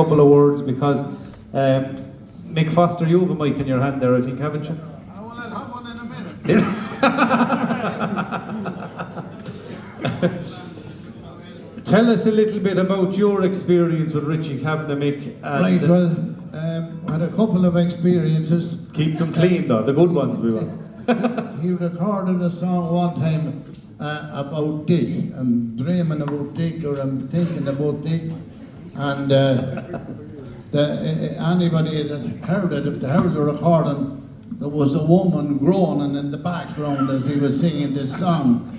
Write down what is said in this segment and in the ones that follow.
couple of words because Mick Foster, you have a mic in your hand there, I think, haven't you? Well, I'll have one in a minute. Tell us a little bit about your experience with Richie Kavanagh, Mick. Right, well, I had a couple of experiences. Keep them clean though, the good ones we want. He recorded a song one time about Dick. I'm dreaming about Dick, or I'm thinking about Dick. And anybody that heard it, if they heard the recording, there was a woman groaning in the background as he was singing this song.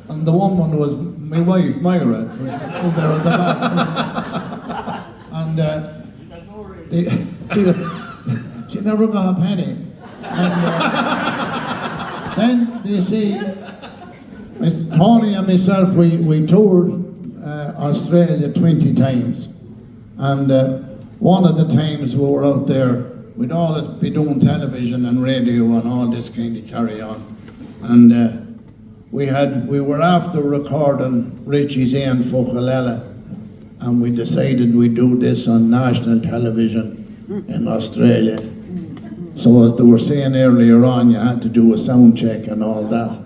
And the woman was my wife, Myra, was down there at the back. And she never got a penny. And then, you see, Tony and myself, we toured Australia 20 times. And one of the times we were out there, we'd always be doing television and radio and all this kind of carry on. And we were after recording Richie's Aon Fuchalella, and we decided we'd do this on national television in Australia. So as they were saying earlier on, you had to do a sound check and all that.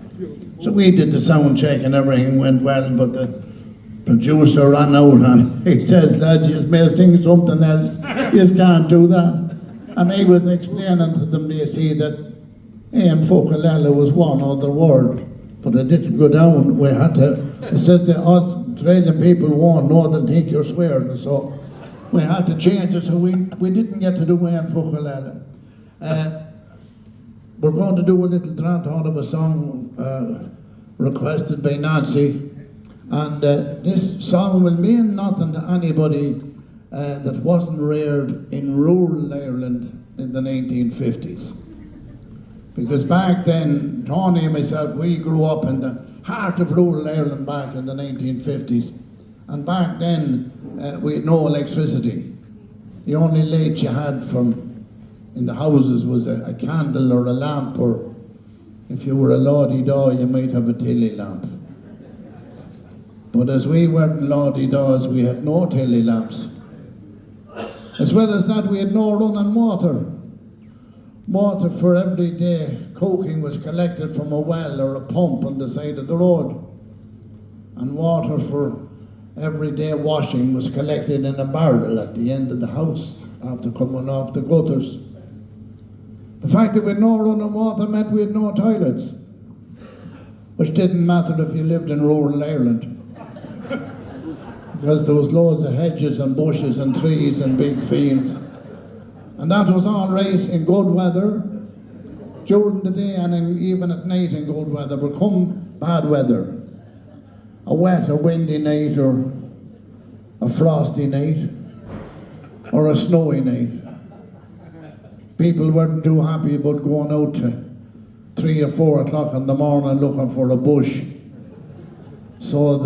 So we did the sound check and everything went well, but the producer ran out and he says, lads, you may sing something else, you can't do that. And he was explaining to them, you see, that Aon Fuchalella was one other word. But it didn't go down. We had to, it says the Australian people won't know, they'll think you're swearing. So we had to change it, so we didn't get to do Aon Fuchalella. We're going to do a little trant out of a song requested by Nancy. And this song will mean nothing to anybody that wasn't reared in rural Ireland in the 1950s. Because back then, Tony and myself, we grew up in the heart of rural Ireland back in the 1950s. And back then, we had no electricity. The only light you had in the houses was a candle or a lamp, or if you were a lordy-daw, you might have a tilly lamp. But as we weren't lordy-daws, we had no tilly lamps. As well as that, we had no running water. Water for every day cooking was collected from a well or a pump on the side of the road. And water for everyday washing was collected in a barrel at the end of the house after coming off the gutters. The fact that we had no running water meant we had no toilets, which didn't matter if you lived in rural Ireland, because there was loads of hedges and bushes and trees and big fields. And that was all right in good weather during the day, and even at night in good weather. But come bad weather, a wet or windy night, or a frosty night, or a snowy night, people weren't too happy about going out to 3 or 4 o'clock in the morning looking for a bush. So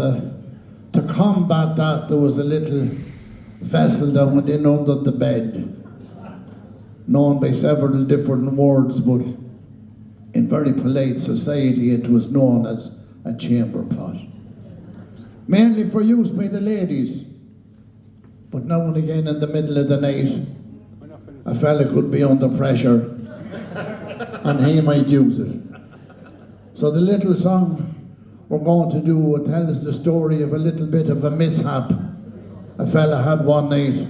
to combat that, there was a little vessel that went in under the bed, known by several different words, but in very polite society it was known as a chamber pot. Mainly for use by the ladies, but now and again in the middle of the night, a fella could be under pressure and he might use it. So the little song we're going to do tells the story of a little bit of a mishap a fella had one night,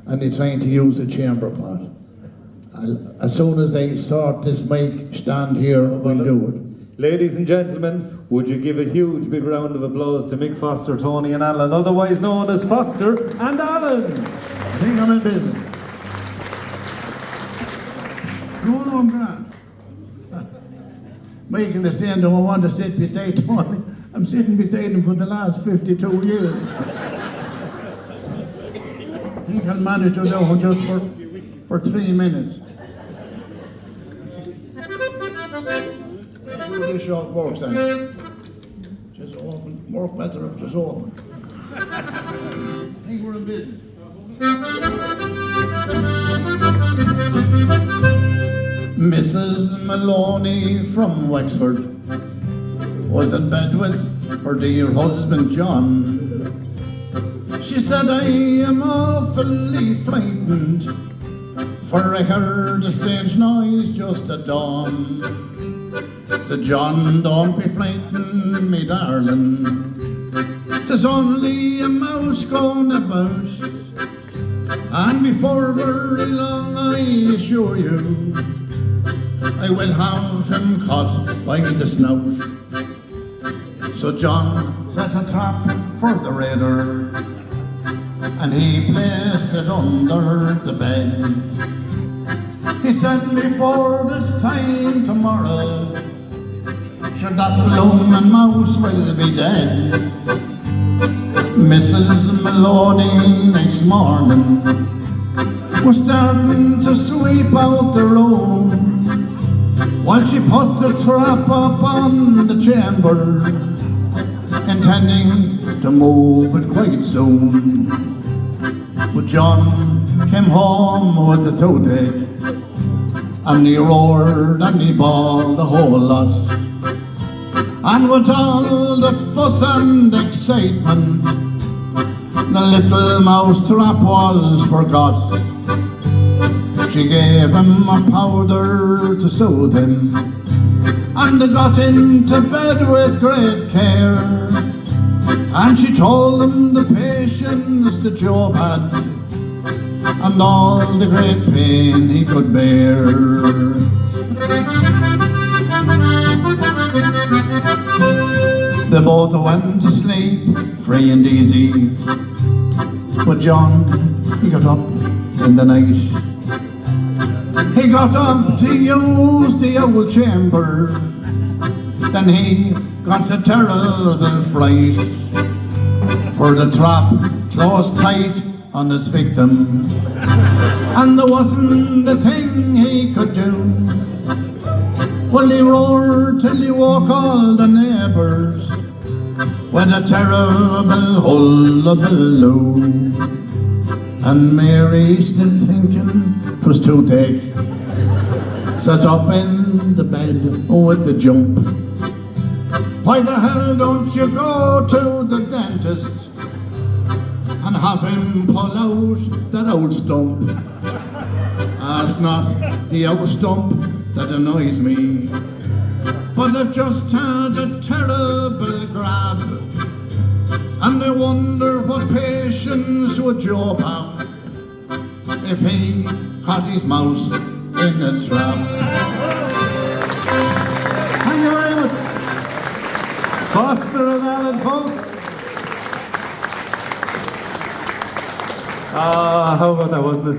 and he tried to use a chamber pot. As soon as I sort this mic stand here, we'll do it. Ladies and gentlemen, would you give a huge big round of applause to Mick Foster, Tony and Alan, otherwise known as Foster and Alan. I think I'm in business. Going on, Grant. Making the saying, do I want to sit beside Tony? I'm sitting beside him for the last 52 years. He can manage to do it just for 3 minutes. That's where this short works then. Just open, work better if it's open. I think we're in business. Mrs. Maloney from Wexford was in bed with her dear husband John. She said, I am awfully frightened, for I heard a strange noise just at dawn. Said John, don't be frightened, me darling. 'Tis only a mouse going about, and before very long, I assure you, I will have him caught by the snout. So John set a trap for the raider, and he placed it under the bed. He said, before this time tomorrow, sure that bloomin' mouse will be dead. Mrs. Melody next morning was starting to sweep out the room, while she put the trap up on the chamber, intending to move it quite soon. But John came home with the toothache, and he roared and he bawled a whole lot. And with all the fuss and excitement, the little mouse trap was forgot. She gave him a powder to soothe him, and they got into bed with great care. And she told him the patience that Job had, and all the great pain he could bear. They both went to sleep, free and easy. But John, he got up in the night. He got up to use the old chamber. Then he got a terrible fright, for the trap closed tight on its victim, and there wasn't a thing he could do. Well, he roared till he woke all the neighbours with a terrible hullabaloo. And Mary, still thinking 'twas toothache, sat up in the bed with the jump. Why the hell don't you go to the dentist and have him pull out that old stump? It's not the old stump that annoys me, but I've just had a terrible grab, and I wonder what patience would Job have if he caught his mouse in a trap. Thank you very much. Foster and Alan, folks. How about that? Wasn't it